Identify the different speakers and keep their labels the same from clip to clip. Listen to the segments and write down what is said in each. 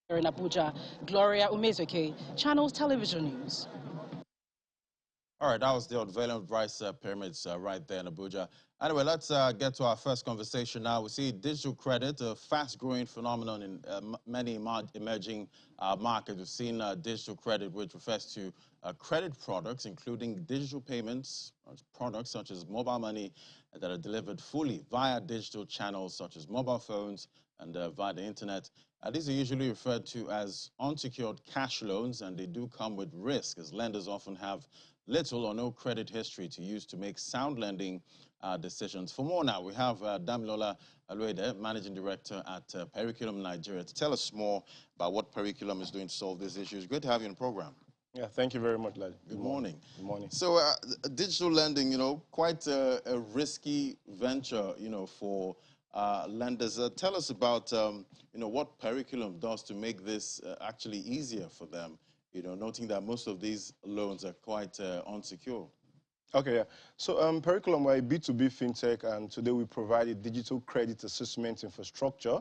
Speaker 1: Here in Abuja, Gloria Umezoke, Channels Television News.
Speaker 2: All right, that was the unveiling of rice pyramids right there in Abuja. Anyway, let's get to our first conversation now. We see digital credit, a fast-growing phenomenon in many emerging markets. We've seen digital credit, which refers to credit products, including digital payments, products such as mobile money that are delivered fully via digital channels such as mobile phones and via the internet. These are usually referred to as unsecured cash loans, and they do come with risk, as lenders often have little or no credit history to use to make sound lending decisions. For more now, we have Damilola Aluede, Managing Director at Periculum Nigeria, to tell us more about what Periculum is doing to solve these issues. Great to have you in the program.
Speaker 3: Yeah, thank you very much, Lad.
Speaker 2: Good morning.
Speaker 3: Good morning.
Speaker 2: So digital lending, quite a risky venture, for lenders. Tell us about, what Periculum does to make this actually easier for them, noting that most of these loans are quite unsecured.
Speaker 3: Okay, yeah. So Periculum, we're a B2B fintech, and today we provide a digital credit assessment infrastructure.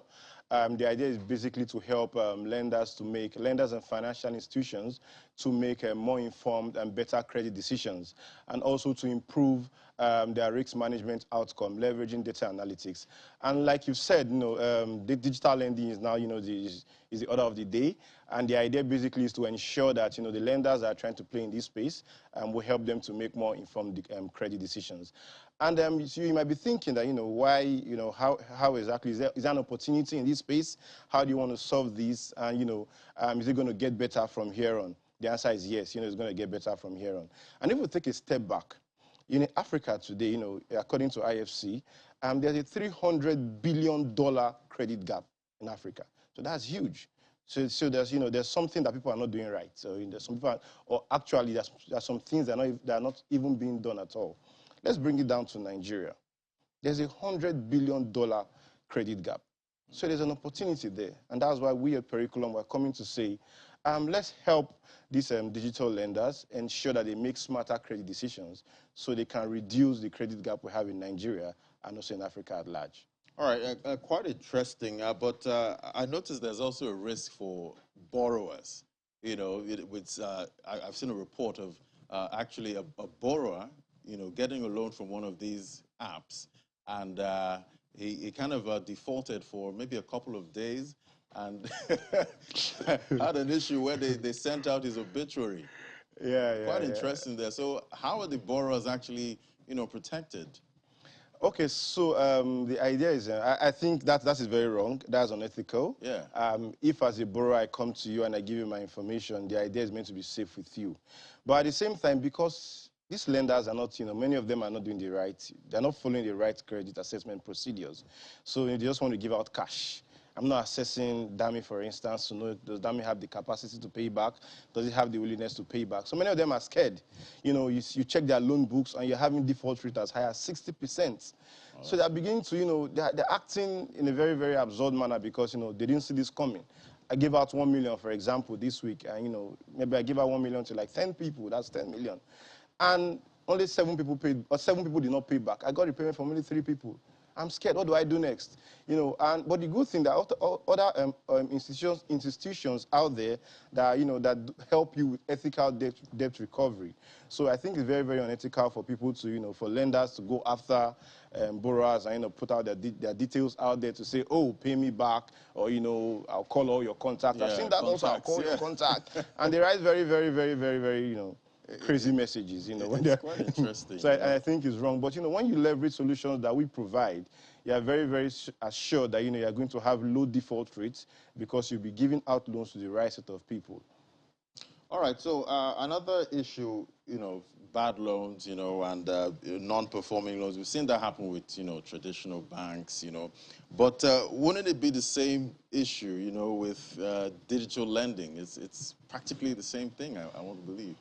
Speaker 3: The idea is basically to help lenders and financial institutions to make more informed and better credit decisions, and also to improve their risk management outcome, leveraging data analytics. And like you've said, the digital lending is now, is the order of the day. And the idea basically is to ensure that, the lenders are trying to play in this space and will help them to make more informed credit decisions. And so you might be thinking that, why, how exactly, is there an opportunity in this space? How do you want to solve this? And, is it going to get better from here on? The answer is yes, it's going to get better from here on. And if we take a step back, in Africa today, according to IFC, there's a $300 billion credit gap in Africa. So that's huge. So there's something that people are not doing right. So there's some people, or actually there's some things that are not even being done at all. Let's bring it down to Nigeria. There's a $100 billion credit gap. So there's an opportunity there. And that's why we at Periculum were coming to say, let's help these digital lenders ensure that they make smarter credit decisions so they can reduce the credit gap we have in Nigeria and also in Africa at large.
Speaker 2: All right, quite interesting, but I noticed there's also a risk for borrowers. I've seen a report of actually a borrower, getting a loan from one of these apps, and he kind of defaulted for maybe a couple of days and had an issue where they sent out his obituary.
Speaker 3: Yeah.
Speaker 2: Quite interesting there. So how are the borrowers actually, protected?
Speaker 3: Okay, so the idea is, I think that is very wrong. That's unethical.
Speaker 2: Yeah.
Speaker 3: If as a borrower I come to you and I give you my information, the idea is meant to be safe with you. But at the same time, because these lenders are not, many of them are not doing the right, they're not following the right credit assessment procedures. So they just want to give out cash. I'm not assessing Dami, for instance, to know, does Dami have the capacity to pay back? Does he have the willingness to pay back? So many of them are scared. You check their loan books and you're having default rate as high as 60%. So they're beginning to, they're acting in a very, very absurd manner because, they didn't see this coming. I gave out 1 million, for example, this week, and, maybe I give out 1 million to like 10 people, that's 10 million. And only 7 people paid, or 7 people did not pay back. I got a payment from only 3 people. I'm scared. What do I do next? But the good thing that other institutions out there that that help you with ethical debt recovery. So I think it's very, very unethical for people to for lenders to go after borrowers and put out their details out there to say, oh, pay me back, or I'll call all your contacts.
Speaker 2: Yeah,
Speaker 3: I've seen that also. I'll call your contact, and they write very, very, very, very, very crazy messages, when
Speaker 2: it's quite interesting.
Speaker 3: So I think it's wrong. But, when you leverage solutions that we provide, you are very, very assured that, you're going to have low default rates because you'll be giving out loans to the right set of people.
Speaker 2: All right, so another issue, bad loans, and non-performing loans. We've seen that happen with, traditional banks, But wouldn't it be the same issue, with digital lending? It's practically the same thing, I want to believe.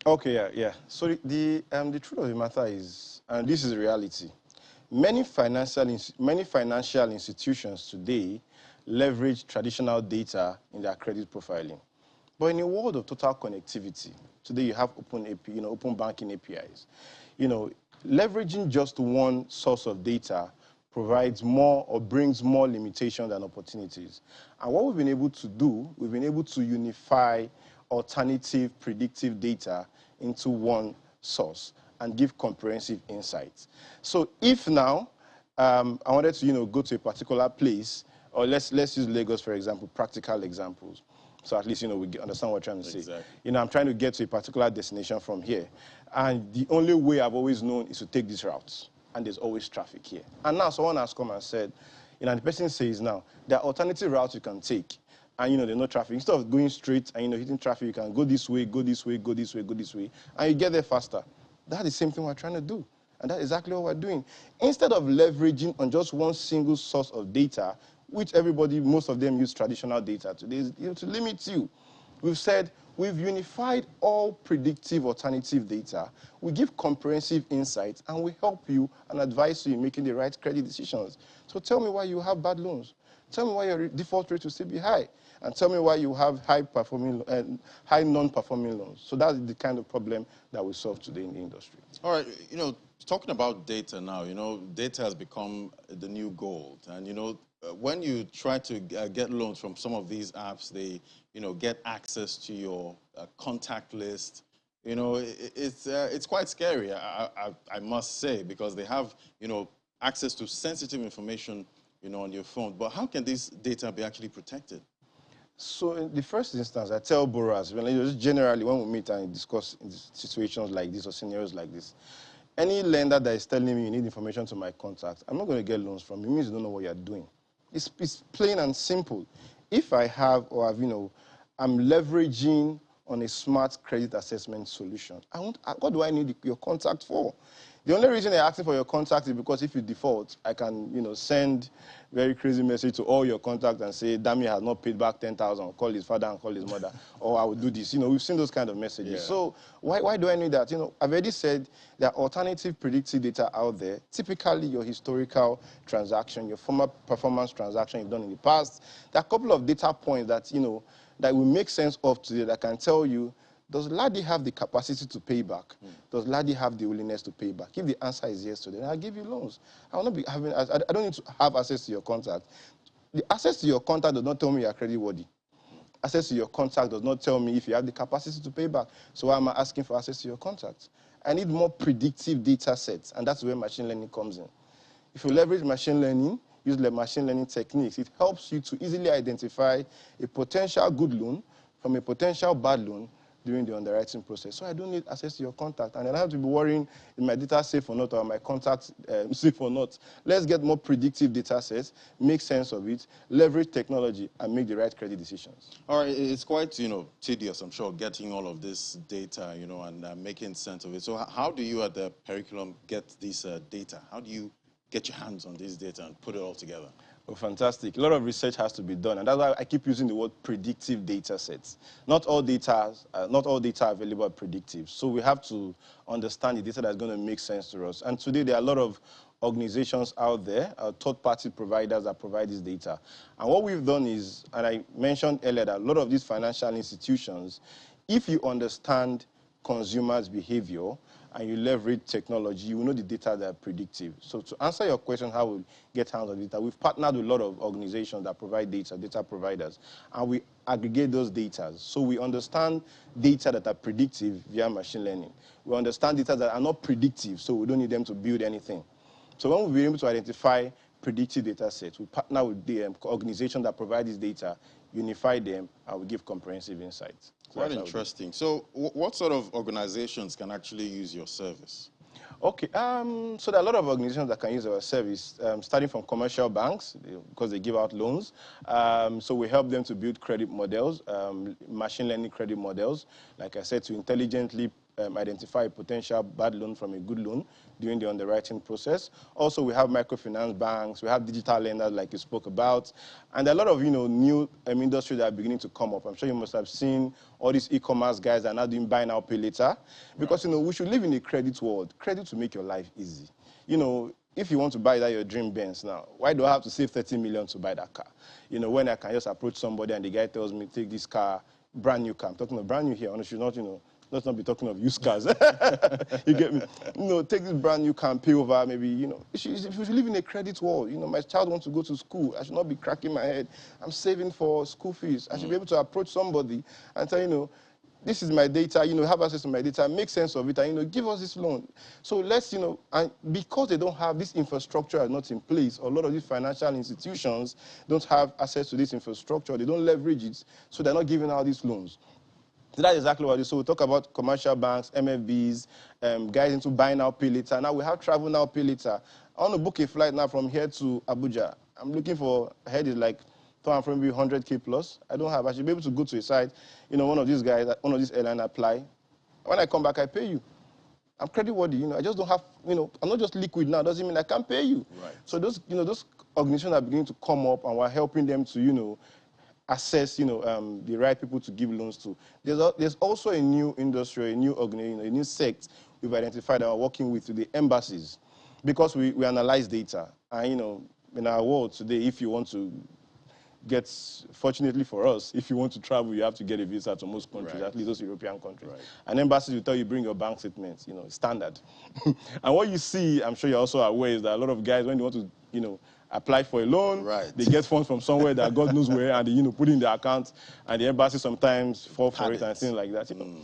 Speaker 3: Okay, yeah. So the truth of the matter is, and this is the reality, many financial institutions today leverage traditional data in their credit profiling. But in a world of total connectivity, today you have open banking APIs. Leveraging just one source of data provides more or brings more limitations than opportunities. And what we've been able to do, we've been able to unify alternative predictive data into one source and give comprehensive insights. So if now I wanted to, go to a particular place, or let's use Lagos, for example, practical examples. So at least, we understand what we're trying to say.
Speaker 2: Exactly.
Speaker 3: I'm trying to get to a particular destination from here. And the only way I've always known is to take these routes. And there's always traffic here. And now someone has come and said, the person says now, there are alternative routes you can take. And, there's no traffic. Instead of going straight and, hitting traffic, you can go this way, go this way, go this way, go this way. And you get there faster. That's the same thing we're trying to do. And that's exactly what we're doing. Instead of leveraging on just one single source of data, which most of them use traditional data today, to limit you. We've said we've unified all predictive alternative data. We give comprehensive insights, and we help you and advise you in making the right credit decisions. So tell me why you have bad loans. Tell me why your default rate will still be high. And tell me why you have high non-performing loans. So that's the kind of problem that we solve today in the industry.
Speaker 2: All right, talking about data now, data has become the new gold. And, when you try to get loans from some of these apps, they, get access to your contact list. It's quite scary, I must say, because they have, access to sensitive information, on your phone. But how can this data be actually protected?
Speaker 3: So in the first instance, I tell borrowers, just generally when we meet and discuss in situations like this or scenarios like this, any lender that is telling me you need information to my contact, I'm not going to get loans from you. It means you don't know what you're doing. It's plain and simple. If I have or have, I'm leveraging on a smart credit assessment solution, what do I need your contact for? The only reason they're asking for your contact is because if you default, I can, send very crazy message to all your contacts and say, Dami has not paid back 10,000, call his father and call his mother, or I will do this. We've seen those kind of messages.
Speaker 2: Yeah.
Speaker 3: So why do I need that? I've already said there are alternative predictive data out there, typically your historical transaction, your former performance transaction you've done in the past. There are a couple of data points that, that will make sense of today that can tell you, does Ladi have the capacity to pay back? Does Ladi have the willingness to pay back? If the answer is yes today, then I'll give you loans. I will not be having, I don't need to have access to your contact. The access to your contact does not tell me you're creditworthy. Access to your contact does not tell me if you have the capacity to pay back. So why am I asking for access to your contact? I need more predictive data sets, and that's where machine learning comes in. If you leverage machine learning, use the machine learning techniques, it helps you to easily identify a potential good loan from a potential bad loan during the underwriting process. So I don't need access to your contact. And I don't have to be worrying, is my data safe or not, or my contact safe or not. Let's get more predictive data sets, make sense of it, leverage technology, and make the right credit decisions.
Speaker 2: All right, it's quite, tedious, I'm sure, getting all of this data, and making sense of it. So how do you at the Periculum get this data? How do you get your hands on this data and put it all together?
Speaker 3: Oh, fantastic. A lot of research has to be done, and that's why I keep using the word predictive data sets. Not all data available are predictive. So we have to understand the data that's going to make sense to us. And today there are a lot of organizations out there, third-party providers that provide this data. And what we've done is, and I mentioned earlier that a lot of these financial institutions, if you understand consumers' behavior, and you leverage technology, you will know the data that are predictive. So to answer your question, how we get hands on data, we've partnered with a lot of organizations that provide data providers, and we aggregate those data. So we understand data that are predictive via machine learning. We understand data that are not predictive, so we don't need them to build anything. So when we're able to identify predictive data sets, we partner with the organization that provide this data, unify them, and we give comprehensive insights. So
Speaker 2: quite interesting. So what sort of organizations can actually use your service?
Speaker 3: Okay, so there are a lot of organizations that can use our service, starting from commercial banks, because they give out loans. So we help them to build credit models, machine learning credit models, like I said, to intelligently identify a potential bad loan from a good loan during the underwriting process. Also, we have microfinance banks, we have digital lenders like you spoke about, and there are a lot of new industries that are beginning to come up. I'm sure you must have seen all these e-commerce guys that are now doing buy now, pay later, because we should live in a credit world. Credit to make your life easy. If you want to buy that your dream Benz now, why do I have to save 30 million to buy that car? When I can just approach somebody and the guy tells me, take this car, brand new car. I'm talking about brand new here, and should not, let's not be talking of used cars. You get me? You know, take this brand new car and pay over, maybe, you know, if you live in a credit world, you know, my child wants to go to school, I should not be cracking my head. I'm saving for school fees. I should be able to approach somebody and tell, you know, this is my data, you know, have access to my data, make sense of it, and, you know, give us this loan. So let's, you know, and because they don't have this infrastructure is not in place, a lot of these financial institutions don't have access to this infrastructure, they don't leverage it, so they're not giving out these loans. So that's exactly what it is. So we talk about commercial banks, MFBs, guys into buy now, pay later. Now we have travel now, pay later. I want to book a flight now from here to Abuja. I'm looking for, head is like, from maybe 100K plus. I don't have. I should be able to go to a site, you know, one of these guys, one of these airlines apply. When I come back, I pay you. I'm creditworthy, you know. I just don't have, you know, I'm not just liquid now. Doesn't mean I can't pay you.
Speaker 2: Right.
Speaker 3: So those, you know, those organizations are beginning to come up, and we're helping them to, you know, assess, you know, the right people to give loans to. There's also a new industry, a new organization, a new sect we've identified that we're working with, the embassies, because we analyze data. And, you know, in our world today, if you want to fortunately for us, if you want to travel, you have to get a visa to most countries, at least those European countries. Right. And embassies will tell you, bring your bank statements, you know, standard. And what you see, I'm sure you're also aware, is that a lot of guys, when they want to, you know, apply for a loan, they get funds from somewhere that God knows where, and they, you know, put in their account, and the embassy sometimes fall for it and things like that. You know?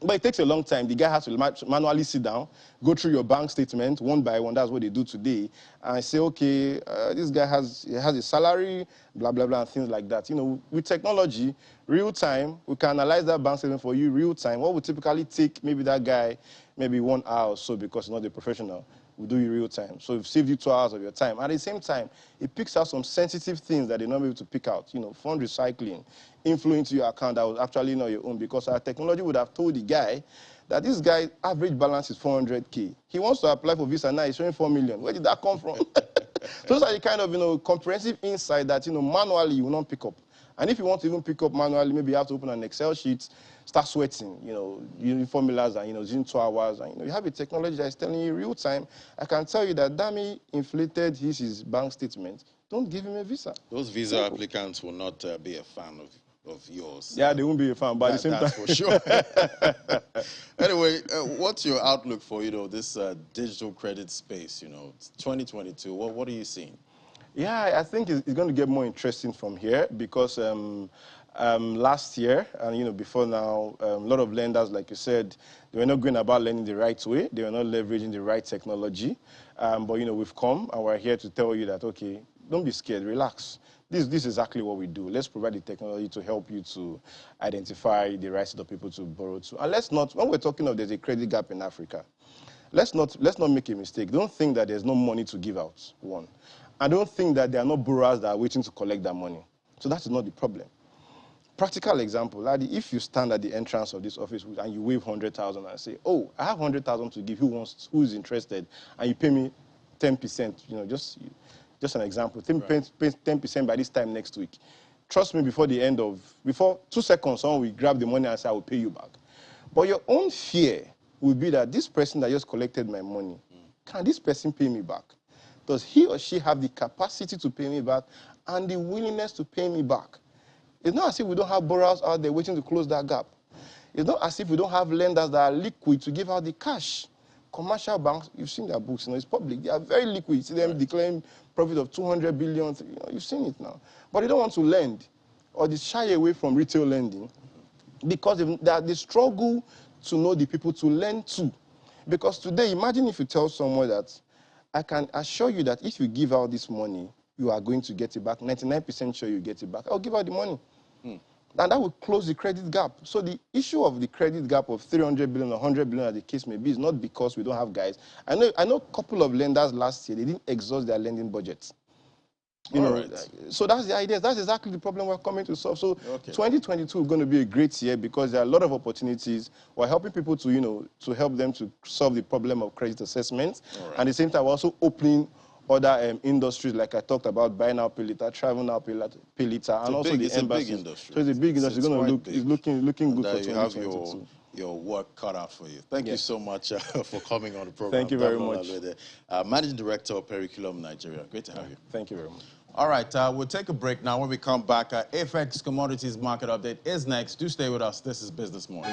Speaker 3: But it takes a long time. The guy has to manually sit down, go through your bank statement one by one. That's what they do today. And say, okay, this guy has a salary, blah, blah, blah, and things like that. You know, with technology, real time, we can analyze that bank statement for you real time. What would typically take maybe that guy maybe 1 hour or so because he's not a professional, we do it real time. So we've saved you 2 hours of your time. At the same time, it picks out some sensitive things that they're not able to pick out. You know, fund recycling, inflow into your account that was actually not your own, because our technology would have told the guy that this guy's average balance is 400K. He wants to apply for visa now, he's showing 4 million. Where did that come from? So those are the kind of, you know, comprehensive insight that, you know, manually you will not pick up. And if you want to even pick up manually, maybe you have to open an Excel sheet, start sweating, you know, using formulas and, you know, using 2 hours. And, you know, you have a technology that is telling you real time. I can tell you that Dami inflated his bank statement. Don't give him a visa.
Speaker 2: Those visa applicants will not be a fan of yours.
Speaker 3: Yeah, they won't be a fan, but at the same time.
Speaker 2: That's for sure. Anyway, what's your outlook for, you know, this digital credit space, you know, 2022? What are you seeing?
Speaker 3: Yeah, I think it's going to get more interesting from here because last year and, you know, before now, a lot of lenders, like you said, they were not going about lending the right way. They were not leveraging the right technology. But, you know, we've come and we're here to tell you that, okay, don't be scared, relax. This is exactly what we do. Let's provide the technology to help you to identify the right set of people to borrow to. And let's not, when we're talking of there's a credit gap in Africa, let's not make a mistake. Don't think that there's no money to give out, one. I don't think that there are no borrowers that are waiting to collect that money. So that is not the problem. Practical example, Ladi, if you stand at the entrance of this office and you wave 100,000 and say, oh, I have 100,000 to give, who's interested, and you pay me 10%, you know, just an example, 10% by this time next week. Trust me, before 2 seconds, someone will grab the money and say, I will pay you back. But your own fear will be that this person that just collected my money, can this person pay me back? Does he or she have the capacity to pay me back and the willingness to pay me back? It's not as if we don't have borrowers out there waiting to close that gap. It's not as if we don't have lenders that are liquid to give out the cash. Commercial banks, you've seen their books, you know, it's public. They are very liquid. You see them declaring profit of 200 billion. You know, you've seen it now. But they don't want to lend, or they shy away from retail lending because they struggle to know the people to lend to. Because today, imagine if you tell someone that, I can assure you that if you give out this money, you are going to get it back. 99% sure you get it back. I'll give out the money. And that will close the credit gap. So the issue of the credit gap of 300 billion or 100 billion, as the case may be, is not because we don't have guys. I know a couple of lenders last year, they didn't exhaust their lending budgets. You know, so that's the idea. That's exactly the problem we're coming to solve. So 2022 is going to be a great year because there are a lot of opportunities. We're helping people to, you know, to help them to solve the problem of credit assessment. And at the same time, we're also opening other industries, like I talked about, buy now, pay later, travel now, pay later, and also the embassy. It's a big industry. So it's a big industry. It's going to look, looking good for 2022.
Speaker 2: You have your work cut out for you. Thank you so much for coming on the program.
Speaker 3: Thank you very much.
Speaker 2: Managing Director of Periculum, Nigeria. Great to have you.
Speaker 3: Thank you very much.
Speaker 2: All right, we'll take a break now. When we come back, FX Commodities Market Update is next. Do stay with us. This is Business Morning.